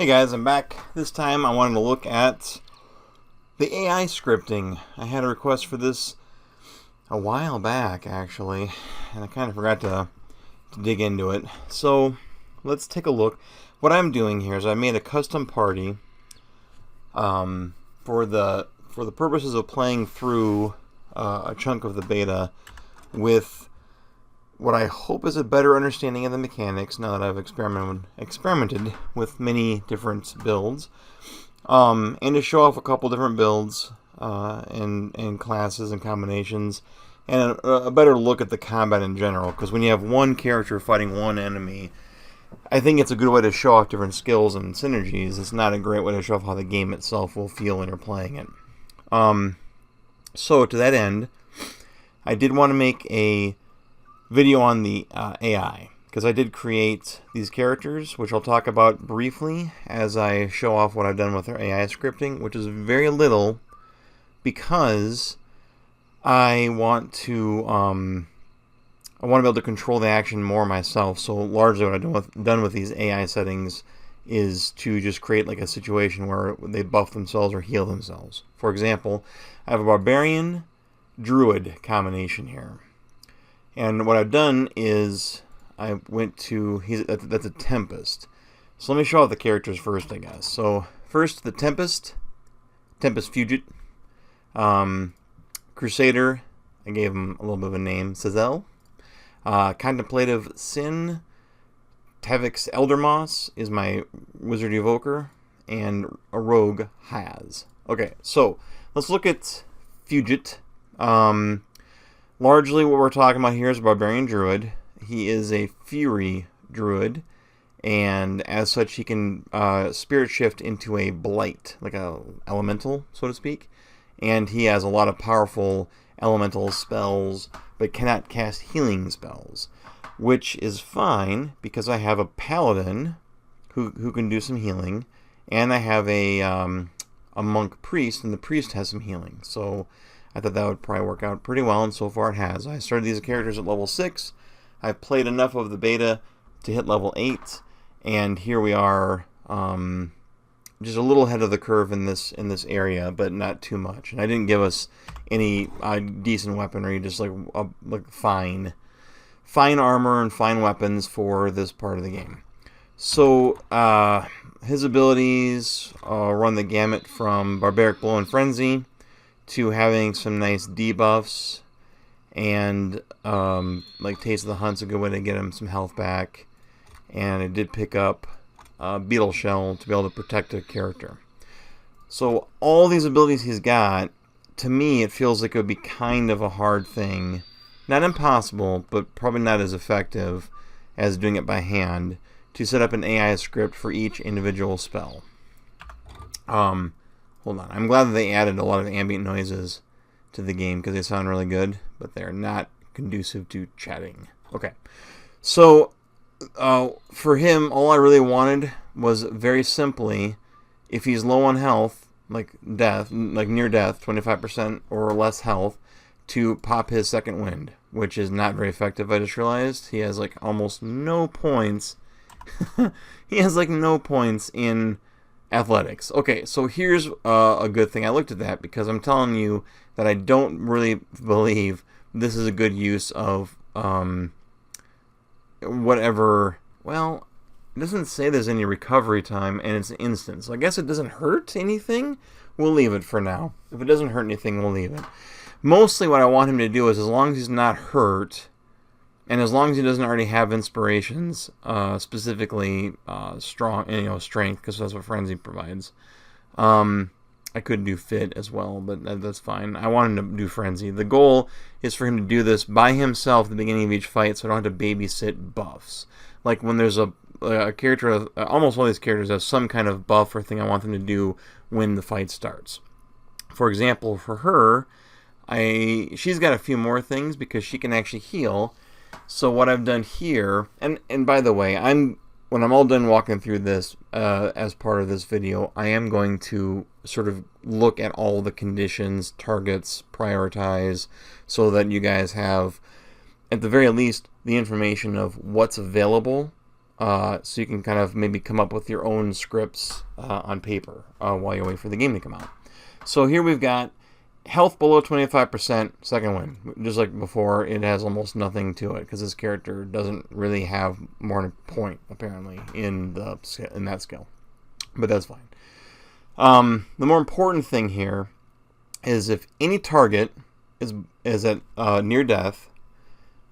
Hey guys, I'm back. This time I wanted to look at the AI scripting. I had a request for this a while back, actually, and I kind of forgot to dig into it. So let's take a look. What I'm doing here is I made a custom party for the purposes of playing through a chunk of the beta with what I hope is a better understanding of the mechanics now that I've experimented with many different builds, and to show off a couple different builds and classes and combinations, and a better look at the combat in general. Because when you have one character fighting one enemy, I think it's a good way to show off different skills and synergies. It's not a great way to show off how the game itself will feel when you're playing it. So to that end, I did want to make a video on the AI, because I did create these characters, which I'll talk about briefly as I show off what I've done with their AI scripting, which is very little, because I want to be able to control the action more myself. So largely what I've done with these AI settings is to just create like a situation where they buff themselves or heal themselves. For example, I have a barbarian druid combination here. And what I've done is I went to, that's a Tempest. So let me show off the characters first, I guess. So first, the Tempest Fugit, Crusader, I gave him a little bit of a name, Sazel, Contemplative Sin, Tevix Eldermoss is my Wizard Evoker, and a Rogue Haz. Okay, so let's look at Fugit. Largely what we're talking about here is a Barbarian Druid. He is a Fury Druid, and as such he can Spirit Shift into a Blight, like a Elemental, so to speak. And he has a lot of powerful Elemental spells, but cannot cast healing spells, which is fine, because I have a Paladin who can do some healing, and I have a Monk Priest, and the Priest has some healing. So I thought that would probably work out pretty well, and so far it has. I started these characters at level 6. I've played enough of the beta to hit level 8, and here we are, just a little ahead of the curve in this area, but not too much. And I didn't give us any decent weaponry, just like fine armor and fine weapons for this part of the game. So his abilities run the gamut from Barbaric Blow and Frenzy to having some nice debuffs, and like Taste of the Hunt's a good way to get him some health back, and it did pick up Beetle Shell to be able to protect a character. So all these abilities he's got, to me it feels like it would be kind of a hard thing, not impossible, but probably not as effective as doing it by hand, to set up an AI script for each individual spell. Hold on. I'm glad that they added a lot of ambient noises to the game because they sound really good, but they're not conducive to chatting. Okay. So, for him, all I really wanted was very simply, if he's low on health, like near death, 25% or less health, to pop his second wind, which is not very effective, I just realized. He has like almost no points. He has like no points in athletics. Okay, so here's a good thing. I looked at that because I'm telling you that I don't really believe this is a good use of whatever. Well, it doesn't say there's any recovery time, and it's instant. So I guess it doesn't hurt anything. We'll leave it for now. If it doesn't hurt anything, we'll leave it. Mostly what I want him to do is, as long as he's not hurt, and as long as he doesn't already have inspirations, specifically strength, because that's what Frenzy provides. I could do Fit as well, but that's fine. I want him to do Frenzy. The goal is for him to do this by himself at the beginning of each fight, so I don't have to babysit buffs. Like when there's a character, almost all these characters have some kind of buff or thing I want them to do when the fight starts. For example, for her, she's got a few more things because she can actually heal. So what I've done here, and by the way, when I'm all done walking through this as part of this video, I am going to sort of look at all the conditions, targets, prioritize, so that you guys have, at the very least, the information of what's available so you can kind of maybe come up with your own scripts on paper while you wait for the game to come out. So here we've got health below 25%, second win. Just like before, it has almost nothing to it because this character doesn't really have more than a point apparently in that skill, but that's fine. The more important thing here is if any target is at near death,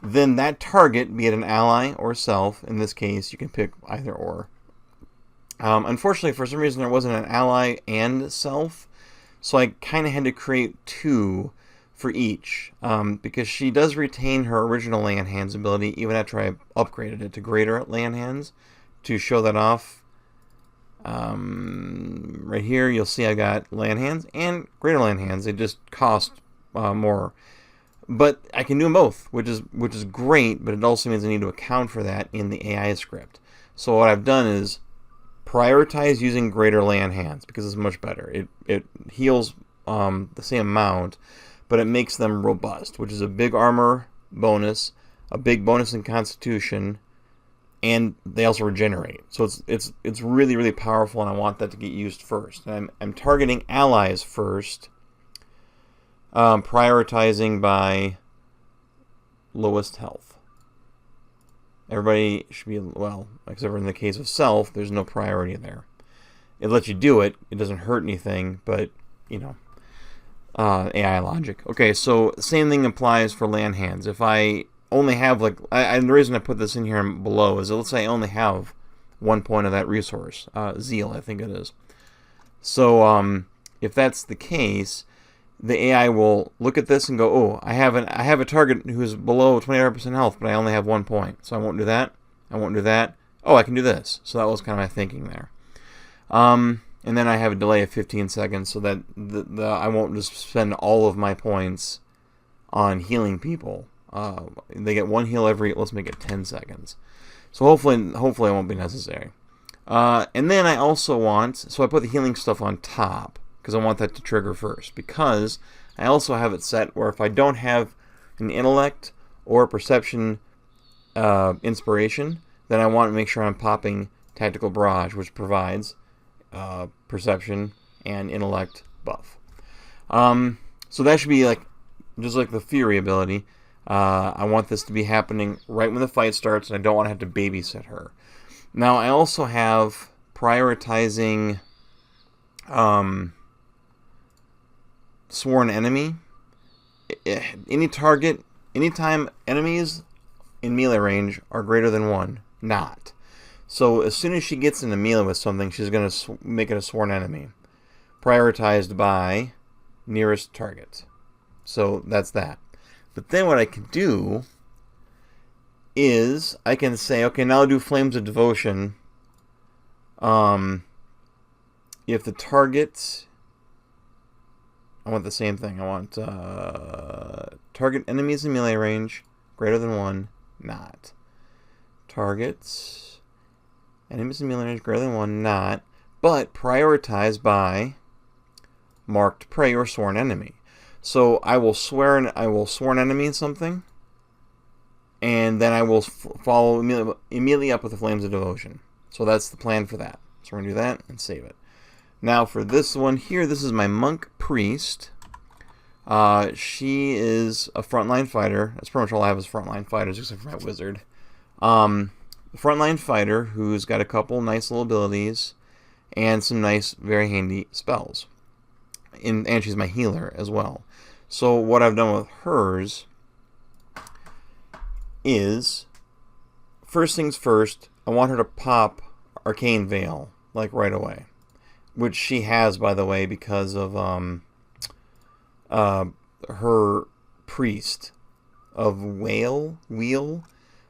then that target, be it an ally or self, in this case you can pick either or. Unfortunately, for some reason there wasn't an ally and self, so I kind of had to create two for each, because she does retain her original lay on hands ability even after I upgraded it to greater lay on hands. To show that off, right here you'll see I got lay on hands and greater lay on hands. They just cost more, but I can do them both, which is great. But it also means I need to account for that in the AI script. So what I've done is prioritize using greater lay on hands because it's much better. It heals the same amount, but it makes them robust, which is a big armor bonus, a big bonus in constitution, and they also regenerate. So it's really, really powerful, and I want that to get used first. And I'm targeting allies first, prioritizing by lowest health. Everybody should be, well, except for in the case of self, there's no priority there. It lets you do it. It doesn't hurt anything, but, you know, AI logic. Okay, so same thing applies for lay on hands. If I only have, like, the reason I put this in here below is, let's say I only have 1 point of that resource. Zeal, I think it is. So, if that's the case, the AI will look at this and go, oh, I have a target who's below 25% health, but I only have 1 point. So I won't do that. I won't do that. Oh, I can do this. So that was kind of my thinking there. And then I have a delay of 15 seconds so that I won't just spend all of my points on healing people. They get 1 heal every, let's make it 10 seconds. So hopefully it won't be necessary. And then I also want, so I put the healing stuff on top, because I want that to trigger first, because I also have it set where if I don't have an intellect or perception inspiration, then I want to make sure I'm popping tactical barrage, which provides perception and intellect buff. So that should be like just like the Fury ability. I want this to be happening right when the fight starts, and I don't want to have to babysit her. Now I also have prioritizing sworn enemy. Any target, anytime enemies in melee range are greater than 1, not. So as soon as she gets into melee with something, she's going to make it a sworn enemy. Prioritized by nearest target. So that's that. But then what I can do is I can say, okay, now I'll do Flames of Devotion. If the target, I want the same thing. I want target enemies in melee range greater than 1, not. Targets enemies in melee range greater than 1, not. But prioritized by marked prey or sworn enemy. So I will sworn enemy in something, and then I will follow immediately up with the Flames of Devotion. So that's the plan for that. So we're going to do that and save it. Now for this one here, this is my Monk Priest. She is a frontline fighter. That's pretty much all I have is frontline fighters, except for my wizard. Frontline fighter who's got a couple nice little abilities and some nice, very handy spells. And she's my healer as well. So what I've done with hers is, first things first, I want her to pop Arcane Veil, like right away. Which she has, by the way, because of her priest of Wheel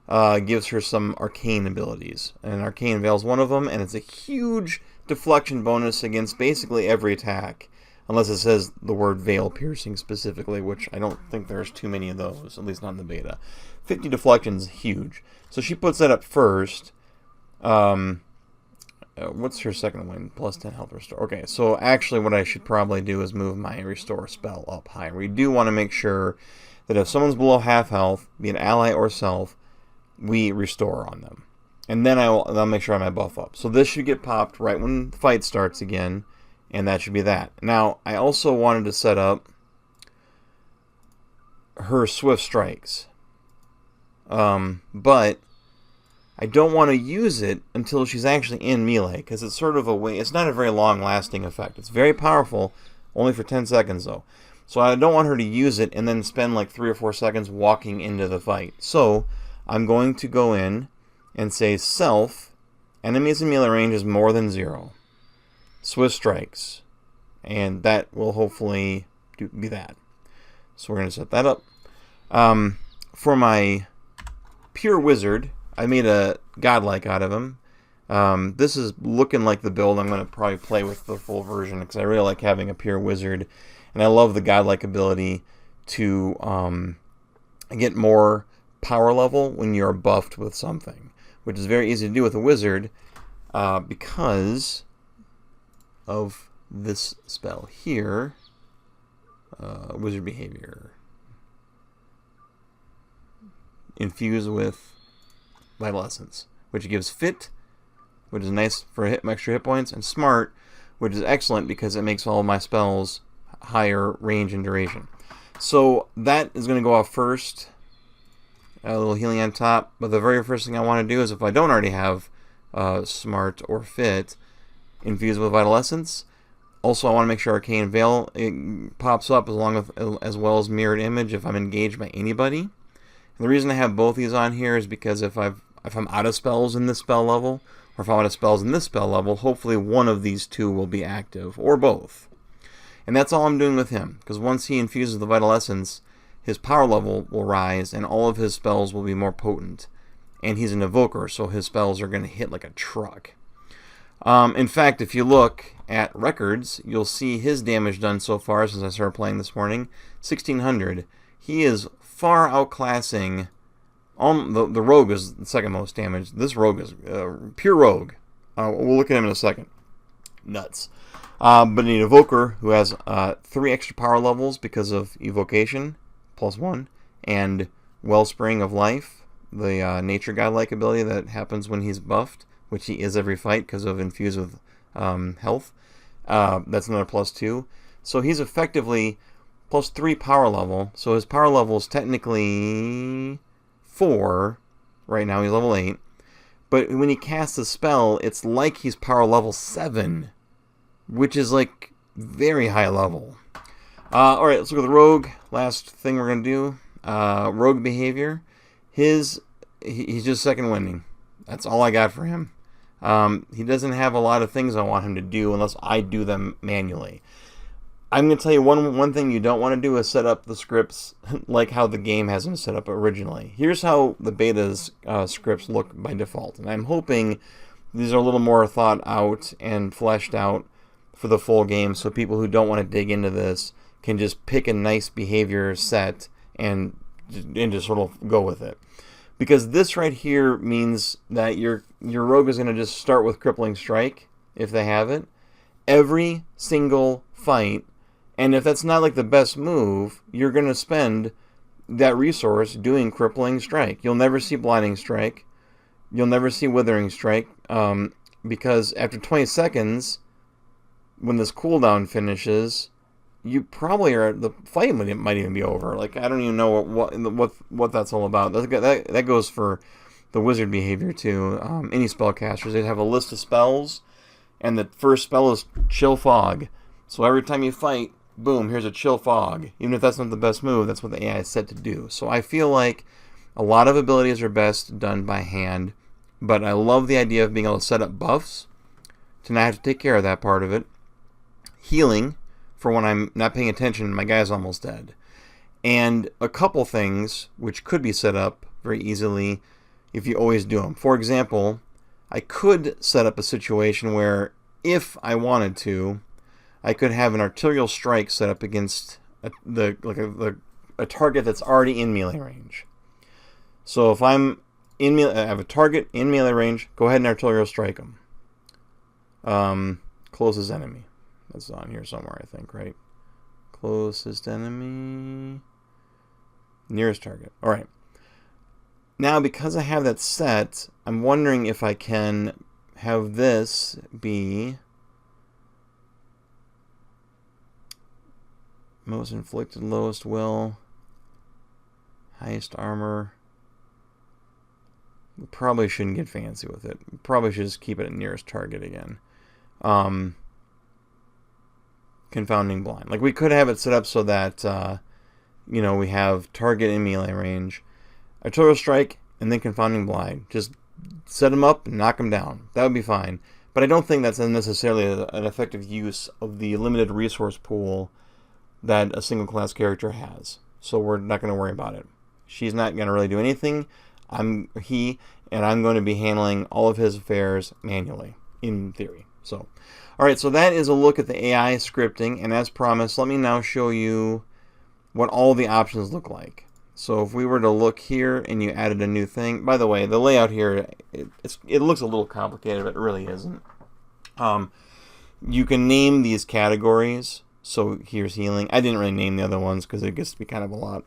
gives her some arcane abilities. And Arcane Veil is one of them, and it's a huge deflection bonus against basically every attack. Unless it says the word Veil Piercing specifically, which I don't think there's too many of those, at least not in the beta. 50 deflections, huge. So she puts that up first. What's her second win? Plus 10 health restore. Okay, so actually what I should probably do is move my restore spell up higher. We do want to make sure that if someone's below half health, be it ally or self, we restore on them. And then I'll make sure I have my buff up. So this should get popped right when the fight starts again, and that should be that. Now, I also wanted to set up her swift strikes. But I don't want to use it until she's actually in melee, because it's sort of a way. It's not a very long-lasting effect. It's very powerful, only for 10 seconds though. So I don't want her to use it and then spend like 3 or 4 seconds walking into the fight. So I'm going to go in and say self, enemies in melee range is more than 0. Swift strikes. And that will hopefully be that. So we're going to set that up. For my pure wizard, I made a godlike out of him. This is looking like the build I'm going to probably play with the full version, because I really like having a pure wizard. And I love the godlike ability to get more power level when you're buffed with something, which is very easy to do with a wizard because of this spell here. Wizard behavior. Infuse with Vital Essence, which gives fit, which is nice for extra hit points, and smart, which is excellent because it makes all of my spells higher range and duration. So that is going to go off first. A little healing on top, but the very first thing I want to do is, if I don't already have smart or fit, infuse with Vital Essence. Also, I want to make sure Arcane Veil it pops up as well as Mirrored Image if I'm engaged by anybody. And the reason I have both these on here is because if I'm out of spells in this spell level, or if I'm out of spells in this spell level, hopefully one of these two will be active, or both. And that's all I'm doing with him, because once he infuses the Vital Essence, his power level will rise, and all of his spells will be more potent. And he's an evoker, so his spells are going to hit like a truck. In fact, if you look at records, you'll see his damage done so far since I started playing this morning, 1600. He is far outclassing. The rogue is the second most damage. This rogue is pure rogue. We'll look at him in a second. Nuts. But an evoker who has 3 extra power levels because of evocation, +1, and Wellspring of Life, the nature godlike ability that happens when he's buffed, which he is every fight because of infuse with health. That's another +2. So he's effectively +3 power level. So his power level is technically 4. Right now he's level 8. But when he casts a spell, it's like he's power level 7. Which is like very high level. Alright, let's look at the rogue. Last thing we're going to do. Rogue behavior. He's just second winding. That's all I got for him. He doesn't have a lot of things I want him to do unless I do them manually. I'm going to tell you one thing you don't want to do is set up the scripts like how the game has them set up originally. Here's how the beta's scripts look by default. And I'm hoping these are a little more thought out and fleshed out for the full game, so people who don't want to dig into this can just pick a nice behavior set and just sort of go with it. Because this right here means that your rogue is going to just start with Crippling Strike, if they have it, every single fight. And if that's not like the best move, you're going to spend that resource doing Crippling Strike. You'll never see Blinding Strike. You'll never see Withering Strike. Because after 20 seconds, when this cooldown finishes, you probably are, the fight might even be over. Like, I don't even know what that's all about. That goes for the wizard behavior too. Any spellcasters, they have a list of spells, and the first spell is Chill Fog. So every time you fight, boom, here's a Chill Fog. Even if that's not the best move, that's what the AI is set to do. So I feel like a lot of abilities are best done by hand, but I love the idea of being able to set up buffs to not have to take care of that part of it. Healing for when I'm not paying attention and my guy's almost dead. And a couple things which could be set up very easily if you always do them. For example, I could set up a situation where, if I wanted to, I could have an arterial strike set up against a target that's already in melee range. So if I have a target in melee range, go ahead and arterial strike them. Closest enemy. That's on here somewhere, I think, right? Closest enemy. Nearest target. Alright. Now, because I have that set, I'm wondering if I can have this be most inflicted, lowest will, highest armor. We probably shouldn't get fancy with it. We probably should just keep it at nearest target again. Confounding blind. Like, we could have it set up so that, you know, we have target in melee range, artillery strike, and then confounding blind. Just set them up and knock them down. That would be fine. But I don't think that's necessarily an effective use of the limited resource pool that a single class character has. So we're not going to worry about it. She's not going to really do anything. I'm going to be handling all of his affairs manually, in theory. So, alright, so that is a look at the AI scripting, and as promised, let me now show you what all the options look like. So if we were to look here and you added a new thing, by the way, the layout here, it looks a little complicated, but it really isn't. You can name these categories. So here's healing. I didn't really name the other ones because it gets to be kind of a lot.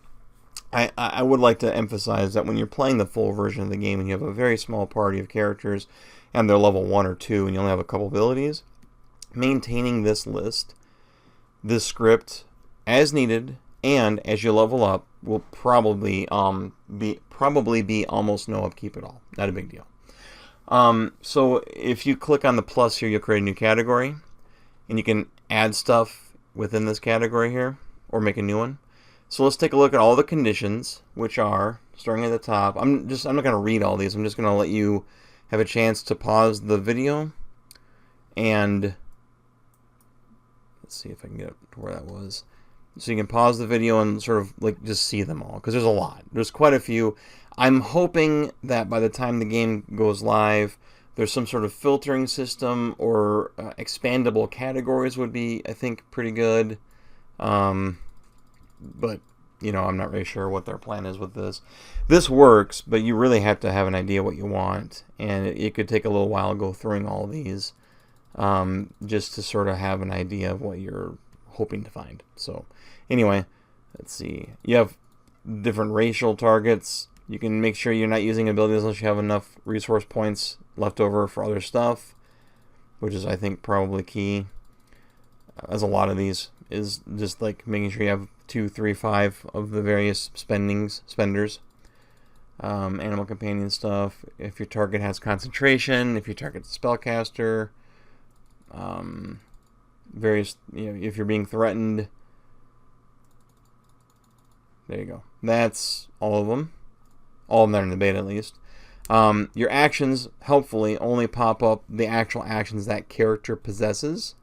I would like to emphasize that when you're playing the full version of the game and you have a very small party of characters and they're level 1 or 2 and you only have a couple abilities, maintaining this list, this script, as needed and as you level up will probably be almost no upkeep at all. Not a big deal. So if you click on the plus here, you'll create a new category and you can add stuff within this category here or make a new one. So let's take a look at all the conditions, which are, starting at the top, I'm not going to read all these, I'm just going to let you have a chance to pause the video, and let's see if I can get to where that was. So you can pause the video and sort of like just see them all, because there's a lot. There's quite a few. I'm hoping that by the time the game goes live, there's some sort of filtering system or expandable categories would be, I think, pretty good. But, you know, I'm not really sure what their plan is with this. This works, but you really have to have an idea what you want. And it could take a little while to go through all these just to sort of have an idea of what you're hoping to find. So, anyway, let's see. You have different racial targets. You can make sure you're not using abilities unless you have enough resource points left over for other stuff, which is, I think, probably key. As a lot of these is just like making sure you have 2, 3, 5 of the various spenders. Animal companion stuff. If your target has concentration, if your target's a spellcaster, various, you know, if you're being threatened. There you go. That's all of them. All of them that are in the beta, at least. Your actions, helpfully, only pop up the actual actions that character possesses.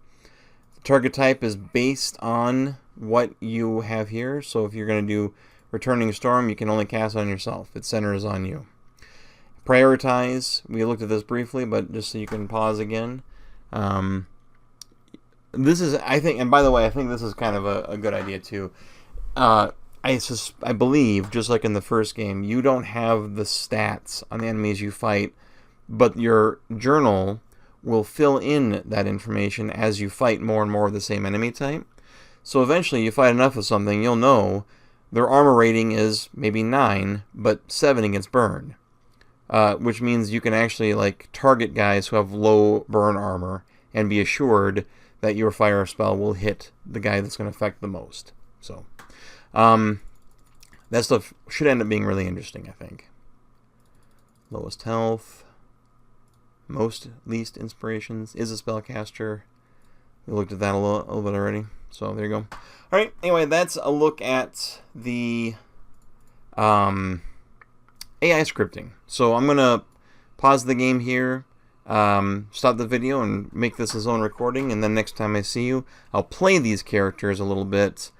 The target type is based on what you have here. So if you're going to do Returning Storm, you can only cast on yourself. It centers on you. Prioritize. We looked at this briefly, but just so you can pause again. This is, I think, and by the way, I think this is kind of a good idea too. I believe, just like in the first game, you don't have the stats on the enemies you fight, but your journal will fill in that information as you fight more and more of the same enemy type. So eventually you fight enough of something, you'll know their armor rating is maybe 9, but 7 against burn. Which means you can actually like target guys who have low burn armor and be assured that your fire spell will hit the guy that's going to affect the most. So, that stuff should end up being really interesting, I think. Lowest health, least inspirations, is a spellcaster. We looked at that a little bit already. So there you go. All right. Anyway, that's a look at the AI scripting. So I'm gonna pause the game here, stop the video, and make this his own recording. And then next time I see you, I'll play these characters a little bit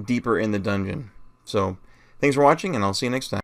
deeper in the dungeon. So thanks for watching, and I'll see you next time.